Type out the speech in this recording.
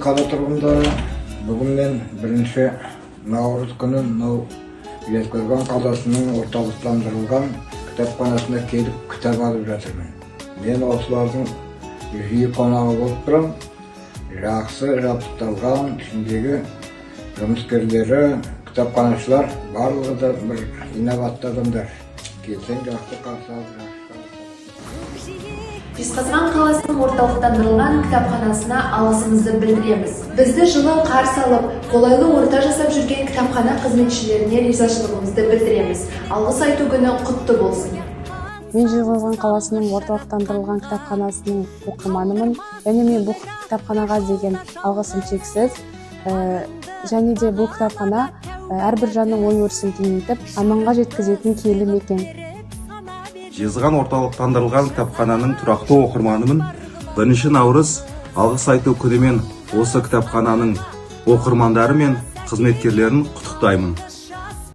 қала тұрғындары, бүгін мен 1 наурыз күні Жезқазған қаласының орталықтандырылған кітапханасына келіп кітап алып жатырмын. Мен осылардың жиі қонағы болып тұрам. Жақсы жабдықталған, ішіндегі жұмыскерлері, кітапханашылар барлығы да бір инноватты адамдар. Келсең жақсы қарсы алып. Жезқазған қаласының орталықтандырылған кітапханасына алғысымызды білдіреміз. Бізді жылы қарсы алып, қолайлы орта жасап жүрген кітапхана қызметшілеріне ризашылығымызды білдіреміз. Алғыс айту күні құтты болсын. Мен Жезқазған қаласының орталықтандырылған кітапханасының оқырманымын, және мен бұл кітапханаға деген алғысым шексіз. Және де бұл кітапхана әрбір жанның ой-өрісін кеңейтіп, аманға жеткізетін киелі мекен. Жезқазған орталықтандырылған кітапхананың тұрақты оқырманымын. 1 наурыз алғыс айту күнімен осы кітапхананың оқырмандары мен қызметкерлерін құттықтаймын.